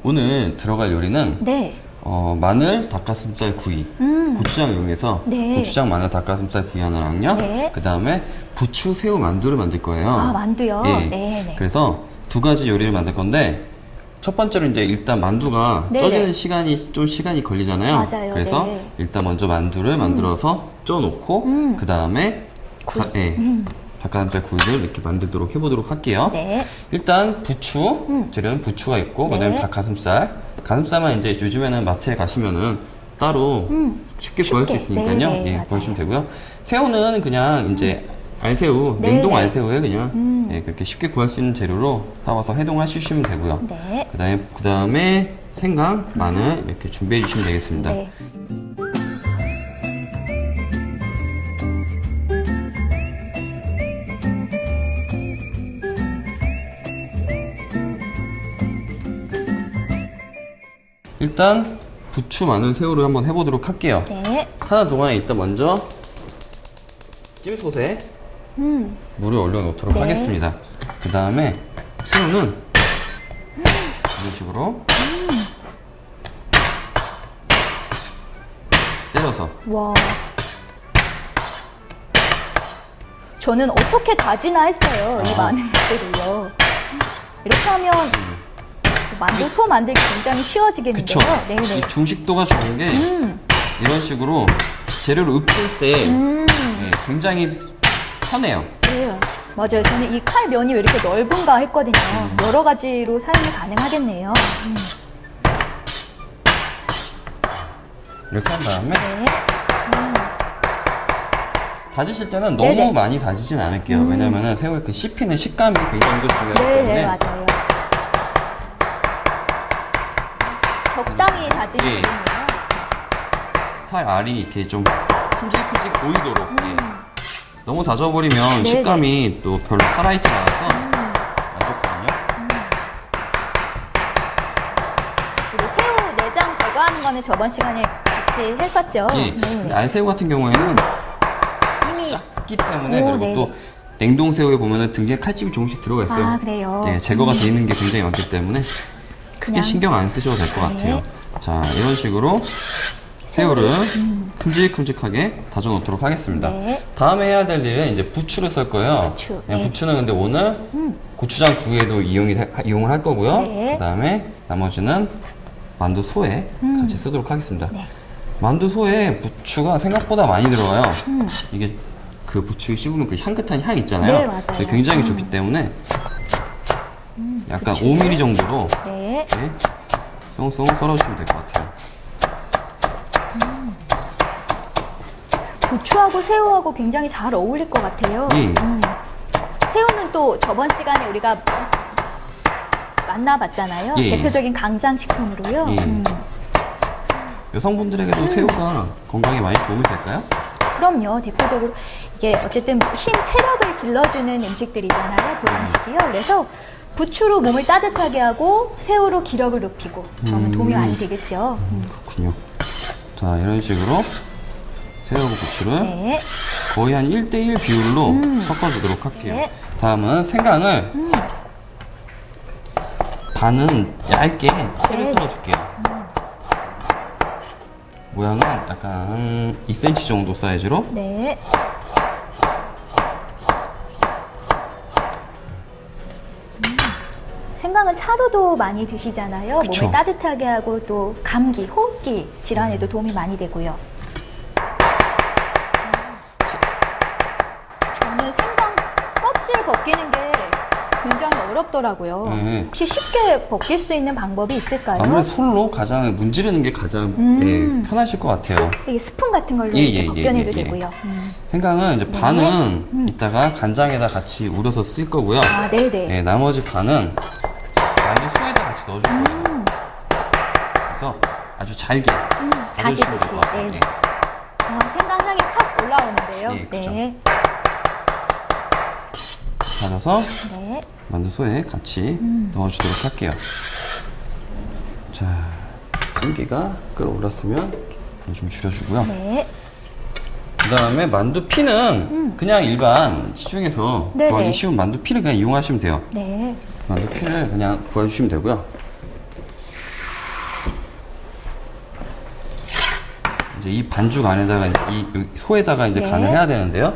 오늘 들어갈 요리는 네. 마늘 닭가슴살 구이, 고추장 이용해서 네. 고추장 마늘 닭가슴살 구이 하나랑요. 네. 그 다음에 부추 새우 만두를 만들 거예요. 아, 만두요? 예. 네네. 그래서 두 가지 요리를 만들 건데 첫 번째로 이제 일단 만두가 네네. 쪄지는 시간이 걸리잖아요. 맞아요. 그래서 네. 일단 먼저 만두를 만들어서 쪄놓고 그 다음에 닭가슴살 구이를 이렇게 만들도록 해보도록 할게요. 네. 일단 부추 재료는 부추가 있고 네. 그다음에 가슴살만 이제 요즘에는 마트에 가시면은 따로 쉽게 구할 수 쉽게. 있으니까요. 네, 네, 예, 맞아요. 구하시면 되고요. 새우는 그냥 이제 알새우, 네, 냉동 네. 알새우에 그냥 예, 그렇게 쉽게 구할 수 있는 재료로 사와서 해동하시면 되고요. 네. 그다음에 생강, 마늘 이렇게 준비해 주시면 되겠습니다. 네. 일단 부추, 마늘, 새우를 한번 해보도록 할게요. 네. 하나 동안에 일단 먼저 찜솥에 물을 얼려놓도록 네. 하겠습니다. 그 다음에 새우는 이런 식으로 때려서 와. 저는 어떻게 다지나 했어요. 이 많은 것들을요. 이렇게 하면 만두 소 만들기 굉장히 쉬워지겠는데요. 그쵸? 이 네네. 중식도가 좋은 게 이런 식으로 재료를 읊을 때 예, 굉장히 편해요. 네. 맞아요. 저는 이 칼 면이 왜 이렇게 넓은가 했거든요. 여러 가지로 사용이 가능하겠네요. 이렇게 한 다음에 네. 다지실 때는 너무 네네. 많이 다지진 않을게요. 왜냐면은 새우의 그 씹히는 식감이 굉장히 중요하기 네, 때문에 네, 맞아요. 적당히 다지면 예. 되겠네요. 살 알이 이렇게 좀 큼직큼직 보이도록 예. 너무 다져버리면 네네. 식감이 또 별로 살아있지 않아서 안 좋거든요. 그리고 새우 내장 제거하는 거는 저번 시간에 같이 했었죠. 예. 네. 알새우 같은 경우에는 이미 작기 때문에 오, 그리고 네네. 또 냉동새우에 보면은 등에 칼집이 조금씩 들어가 있어요. 아, 그래요? 네, 제거가 돼 있는 게 굉장히 많기 때문에 크게 그냥 신경 안 쓰셔도 될 것 네. 같아요. 자, 이런 식으로 새우를 큼직큼직하게 다져 놓도록 하겠습니다. 네. 다음에 해야 될 일은 이제 부추를 썰 거예요. 부추, 네, 네. 부추는 근데 오늘 고추장 구이에도 이용을 할 거고요. 네. 그 다음에 나머지는 만두 소에 같이 쓰도록 하겠습니다. 네. 만두 소에 부추가 생각보다 많이 들어가요. 이게 그 부추 씹으면 그 향긋한 향 있잖아요. 네, 맞아요. 그게 굉장히 좋기 때문에 약간 부추를. 5mm 정도로 네. 이렇게 송송 썰어주시면 될 것 같아요. 부추하고 새우하고 굉장히 잘 어울릴 것 같아요. 예. 새우는 또 저번 시간에 우리가 만나봤잖아요. 예. 대표적인 강장식품으로요. 예. 여성분들에게도 새우가 건강에 많이 도움이 될까요? 그럼요. 대표적으로 이게 어쨌든 힘, 체력을 길러주는 음식들이잖아요. 보양식이요. 그래서 부추로 몸을 따뜻하게 하고 새우로 기력을 높이고 그러면 도움이 많이 되겠죠. 그렇군요. 자, 이런 식으로 새우하고 부추를 네. 거의 한 1대1 비율로 섞어주도록 할게요. 네. 다음은 생강을 반은 얇게 채를 네. 썰어줄게요. 모양은 약간 2cm 정도 사이즈로 네. 생강은 차로도 많이 드시잖아요. 그쵸. 몸을 따뜻하게 하고 또 감기, 호흡기 질환에도 도움이 많이 되고요. 저는 생강 껍질 벗기는 게 굉장히 어렵더라고요. 네. 혹시 쉽게 벗길 수 있는 방법이 있을까요? 아무래도 솔로 가장 문지르는 게 가장 예, 편하실 것 같아요. 이게 스푼 같은 걸로 예, 이렇게 예, 벗겨내도 예, 예. 되고요. 생강은 이제 반은 이따가 간장에다 같이 우려서 쓸 거고요. 아, 네네. 예, 나머지 반은 만두 소에다 같이 넣어줄 거예요. 그래서 아주 잘게 다져주시면 될 다지듯이. 것 같아요. 네네. 예. 생강 향이 확 올라오는데요. 예, 그쵸. 네. 다져서 네. 만두 소에 같이 넣어주도록 할게요. 자, 찜기가 끓어올랐으면 불 좀 줄여주고요. 네. 그 다음에 만두 피는 그냥 일반 시중에서 네네. 구하기 쉬운 만두 피를 그냥 이용하시면 돼요. 네. 만두 피를 그냥 구해주시면 되고요. 이제 이 반죽 안에다가 이 소에다가 이제 네. 간을 해야 되는데요.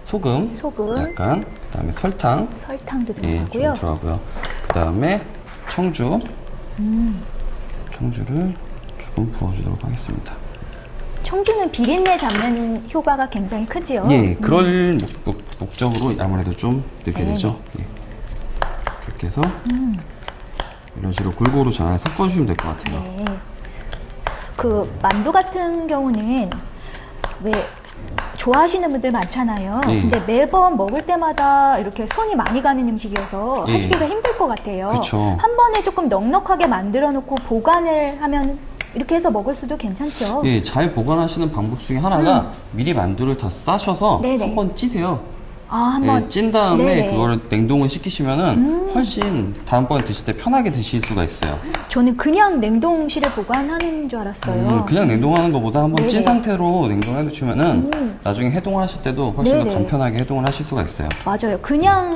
소금, 소금. 약간, 그다음에 설탕, 설탕도 예, 들어가고요. 좀 들어가고요. 그다음에 청주, 청주를 조금 부어주도록 하겠습니다. 청주는 비린내 잡는 효과가 굉장히 크지요. 예, 그럴 목적으로 아무래도 좀 넣게 네. 되죠. 예. 그렇게 해서 이런 식으로 골고루 잘 섞어주시면 될 것 같아요. 네. 그 만두 같은 경우는 왜 좋아하시는 분들 많잖아요. 예. 근데 매번 먹을 때마다 이렇게 손이 많이 가는 음식이어서 예. 하시기가 힘들 것 같아요. 그쵸. 한 번에 조금 넉넉하게 만들어 놓고 보관을 하면 이렇게 해서 먹을 수도 괜찮죠. 예, 잘 보관하시는 방법 중에 하나가 미리 만두를 다 싸셔서 네네. 한번 찌세요. 아, 한번 예, 찐 다음에 네네. 그거를 냉동을 시키시면은 훨씬 다음번에 드실 때 편하게 드실 수가 있어요. 저는 그냥 냉동실에 보관하는 줄 알았어요. 그냥 냉동하는 것보다 한번 찐 네네. 상태로 냉동해 두시면은 나중에 해동하실 때도 훨씬 더 네네. 간편하게 해동을 하실 수가 있어요. 맞아요. 그냥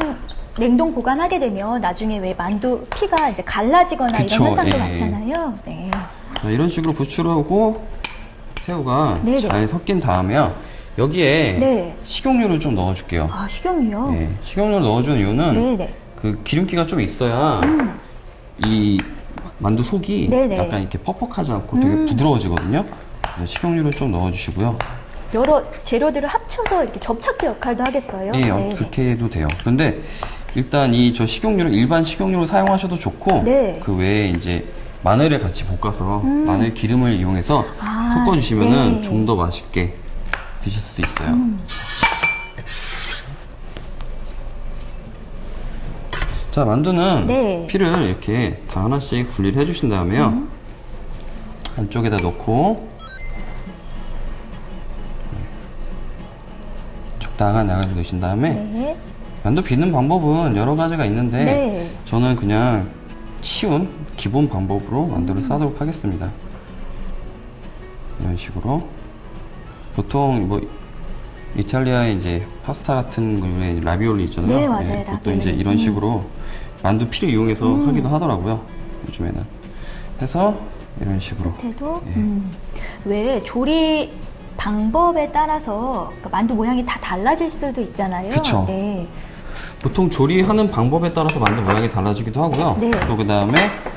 냉동 보관하게 되면 나중에 왜 만두 피가 이제 갈라지거나 그쵸, 이런 현상도 예. 많잖아요. 네. 자, 이런 식으로 부추하고 새우가 네네. 잘 섞인 다음에요. 여기에 네. 식용유를 좀 넣어줄게요. 아, 식용유요? 예, 식용유를 넣어주는 이유는 네네. 그 기름기가 좀 있어야 이 만두 속이 네네. 약간 이렇게 퍽퍽하지 않고 되게 부드러워지거든요. 네, 식용유를 좀 넣어주시고요. 여러 재료들을 합쳐서 이렇게 접착제 역할도 하겠어요. 예, 네네. 그렇게 해도 돼요. 그런데 일단 이 저 식용유를 일반 식용유로 사용하셔도 좋고 네. 그 외에 이제 마늘을 같이 볶아서 마늘 기름을 이용해서 아, 섞어주시면은 네. 좀 더 맛있게 드실 수도 있어요. 자, 만두는 네. 피를 이렇게 다 하나씩 분리를 해주신 다음에요. 안쪽에다 넣고 적당한 양을 넣으신 다음에 네. 만두 빚는 방법은 여러 가지가 있는데 네. 저는 그냥 쉬운 기본 방법으로 만두를 싸도록 하겠습니다. 이런 식으로 보통 뭐 이탈리아의 이제 파스타 같은 거에 라비올리 있잖아요. 네, 맞아요. 그것도 라비올리. 이제 이런 식으로 만두 피를 이용해서 하기도 하더라고요. 요즘에는 해서 이런 식으로 끝에도 예. 왜 조리 방법에 따라서 그 만두 모양이 다 달라질 수도 있잖아요. 그쵸. 네. 보통 조리하는 방법에 따라서 만두 모양이 달라지기도 하고요. 네. 또 그 다음에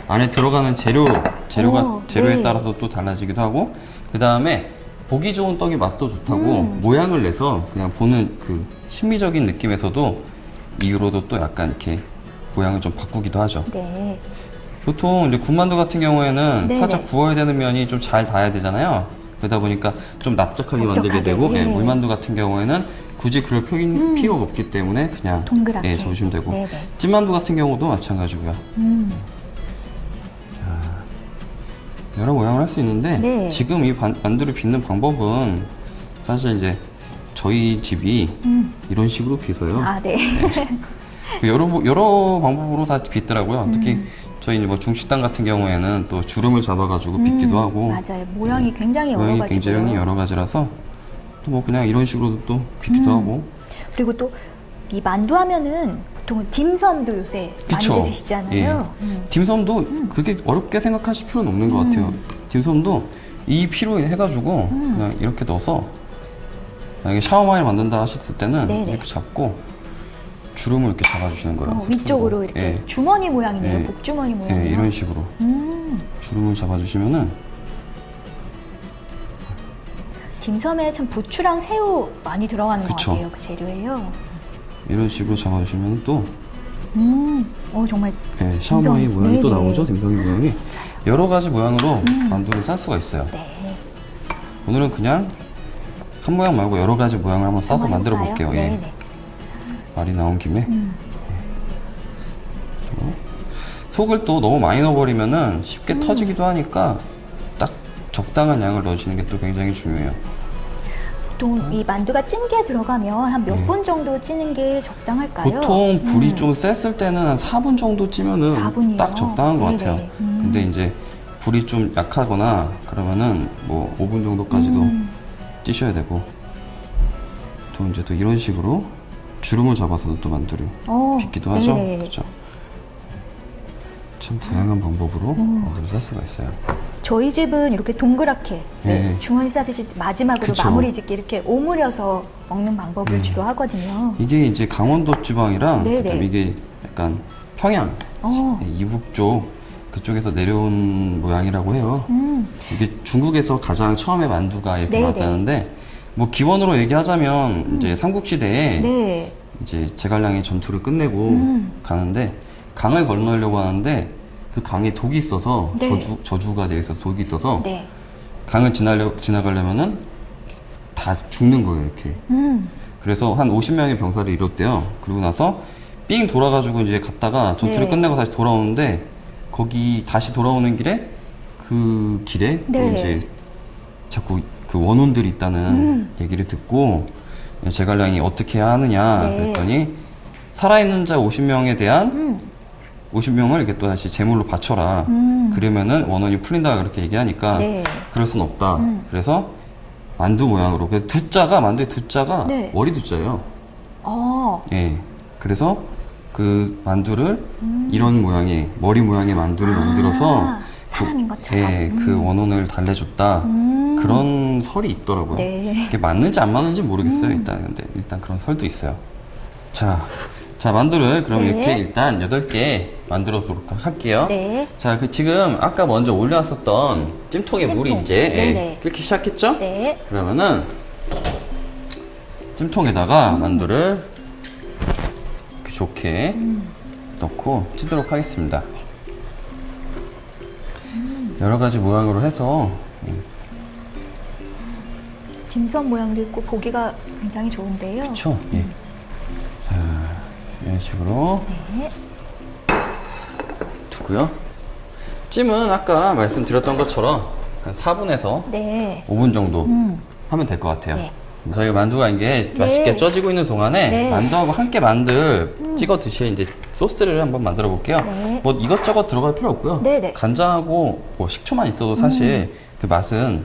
안에 들어가는 재료에 네. 따라서 또 달라지기도 하고, 그 다음에 보기 좋은 떡이 맛도 좋다고 모양을 내서 그냥 보는 그 심미적인 느낌에서도 이유로도 또 약간 이렇게 모양을 좀 바꾸기도 하죠. 네. 보통 이제 군만두 같은 경우에는 네네. 살짝 구워야 되는 면이 좀 잘 닿아야 되잖아요. 그러다 보니까 좀 납작하게 만들게 넓적하게, 되고, 예. 물만두 같은 경우에는 굳이 그럴 필요가 없기 때문에 그냥 동그랗게. 저으시면 되고, 네네. 찐만두 같은 경우도 마찬가지고요. 여러 모양을 할 수 있는데 네. 지금 이 만두를 빚는 방법은 사실 이제 저희 집이 이런 식으로 빚어요. 아, 네. 여러 방법으로 다 빚더라고요. 특히 저희 이제 뭐 중식당 같은 경우에는 또 주름을 잡아가지고 빚기도 하고, 맞아요. 모양이 굉장히 여러 모양이 가지고요. 굉장히 여러 가지라서 또 뭐 그냥 이런 식으로도 또 빚기도 하고. 그리고 또 이 만두 하면은 보통은 딤섬도 요새 그쵸. 많이 드시잖아요. 예. 딤섬도 그렇게 어렵게 생각하실 필요는 없는 것 같아요. 딤섬도 이 피로 해가지고 그냥 이렇게 넣어서 만약에 샤워마이를 만든다 하셨을 때는 네네. 이렇게 잡고 주름을 이렇게 잡아주시는 거예요. 위쪽으로 이렇게 예. 주머니 모양이네요. 예. 복주머니 모양이요. 예, 이런 식으로 주름을 잡아주시면은 딤섬에 참 부추랑 새우 많이 들어가는 그쵸. 것 같아요. 그 재료예요. 이런 식으로 잡아주시면 또 정말 예, 샤워마이 딤섬. 모양이 또 네네. 나오죠. 딤섬이 모양이 여러 가지 모양으로 만두를 쌀 수가 있어요. 네. 오늘은 그냥 한 모양 말고 여러 가지 모양을 한번 싸서 한번 만들어 해볼까요? 볼게요. 예. 네네. 말이 나온 김에 속을 또 너무 많이 넣어버리면은 쉽게 터지기도 하니까 딱 적당한 양을 넣으시는 게 또 굉장히 중요해요. 보통 이 만두가 찐 게 들어가면 한 몇 분 정도 찌는 게 적당할까요? 보통 불이 좀 셌을 때는 한 4분 정도 찌면은 4분이요? 딱 적당한 것 네네. 같아요. 근데 이제 불이 좀 약하거나 그러면은 뭐 5분 정도까지도 찌셔야 되고, 또 이제 또 이런 식으로 주름을 잡아서도 또 만두를 빚기도 하죠. 네네. 그렇죠. 참 다양한 방법으로 만두를 쌀 수가 있어요. 저희 집은 이렇게 동그랗게 네. 주머니 싸듯이 마지막으로 그쵸. 마무리 짓기 이렇게 오므려서 먹는 방법을 주로 하거든요. 이게 이제 강원도 지방이랑 네네. 그다음에 이게 약간 평양 이북 쪽 그쪽에서 내려온 모양이라고 해요. 이게 중국에서 가장 처음에 만두가 이렇게 네네. 나왔다는데 뭐 기원으로 얘기하자면 이제 삼국시대에 네. 이제 제갈량이 전투를 끝내고 가는데 강을 건너려고 하는데 그 강에 독이 있어서 네. 저주가 돼 있어서 독이 있어서 네. 강을 지나가려면은 다 죽는 거예요 이렇게. 그래서 한 50명의 병사를 이뤘대요. 그러고 나서 삥 돌아가지고 이제 갔다가 전투를 네. 끝내고 다시 돌아오는데 거기 다시 돌아오는 길에 그 길에 또 네. 이제 자꾸 그 원혼들이 있다는 얘기를 듣고 제갈량이 어떻게 해야 하느냐 네. 그랬더니 살아있는 자 50명에 대한 50명을 이렇게 또 다시 제물로 바쳐라. 그러면은 원혼이 풀린다 그렇게 얘기하니까 네. 그럴 순 없다. 그래서 만두 모양으로. 그래서 두자가 만두의 두자가 네. 머리 두자예요. 예. 그래서 그 만두를 이런 모양의 머리 모양의 만두를 만들어서 사람인 것처럼. 예, 그 원혼을 달래줬다. 그런 설이 있더라고요. 네. 이게 맞는지 안 맞는지 모르겠어요. 일단 그런 설도 있어요. 자, 만두를 그럼 네. 이렇게 일단 8개 만들어 보도록 할게요. 네. 자, 지금 아까 먼저 올려놨었던 찜통에 물이 찜통. 이제 네네. 끓기 시작했죠? 네. 그러면은 찜통에다가 만두를 이렇게 좋게 넣고 찌도록 하겠습니다. 여러 가지 모양으로 해서 딤섬 모양도 있고 보기가 굉장히 좋은데요. 그쵸? 예. 자, 이런 식으로 네. 두고요. 찜은 아까 말씀드렸던 것처럼 한 4분에서 네. 5분 정도 하면 될 것 같아요. 네. 저희가 만두가 이게 맛있게 쪄지고 있는 동안에 네. 만두하고 함께 만두 찍어 드실 이제 소스를 한번 만들어 볼게요. 네. 뭐 이것저것 들어갈 필요 없고요. 네네. 간장하고 뭐 식초만 있어도 사실 그 맛은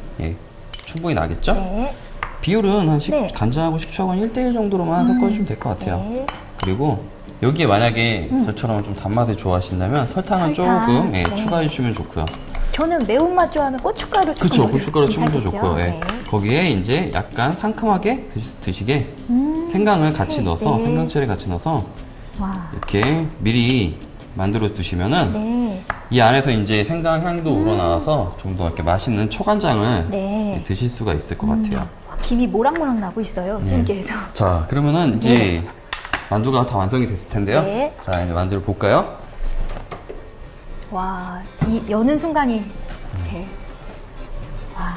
충분히 나겠죠? 네. 비율은 한 네. 간장하고 식초하고 1대1 정도로만 섞어주시면 될 것 같아요. 네. 그리고 여기에 만약에 저처럼 좀 단맛을 좋아하신다면 설탕을 설탕. 조금 네. 추가해 주시면 좋고요. 저는 매운맛 좋아하면 고춧가루 조금 그쵸, 넣어도 고춧가루 충분히 괜찮겠죠? 좋고요. 예. 네. 거기에 이제 약간 상큼하게 드시게 생강을 같이 넣어서 네. 생강채를 같이 넣어서 와. 이렇게 미리 만들어 두시면은 네. 이 안에서 이제 생강 향도 우러나와서 좀 더 이렇게 맛있는 초간장을 네. 드실 수가 있을 것 같아요. 와, 김이 모락모락 나고 있어요. 찜기에서. 자, 그러면은 이제 만두가 다 완성이 됐을 텐데요. 네. 자, 이제 만두를 볼까요? 와, 이 여는 순간이 제일. 와.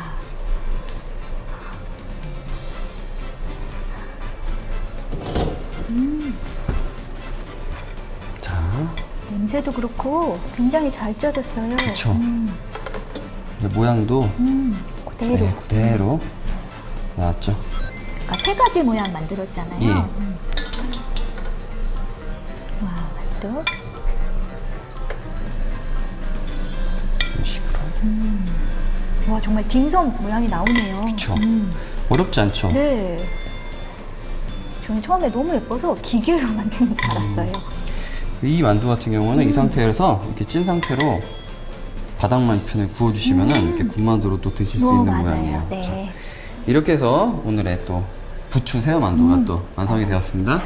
자, 냄새도 그렇고 굉장히 잘 쪄졌어요. 그쵸. 이제 모양도 그대로. 네, 그대로 나왔죠. 아까 3가지 모양 만들었잖아요. 예. 와, 만두. 이런 식으로. 와, 정말 딤섬 모양이 나오네요. 그쵸. 어렵지 않죠? 네. 저는 처음에 너무 예뻐서 기계로 만드는 줄 알았어요. 이 만두 같은 경우는 이 상태에서 이렇게 찐 상태로 바닥만편을 구워주시면은 이렇게 군만두로 또 드실 수 있는 맞아요. 모양이에요. 자, 네. 이렇게 해서 오늘의 또 부추 새우 만두가 또 완성이 되었습니다.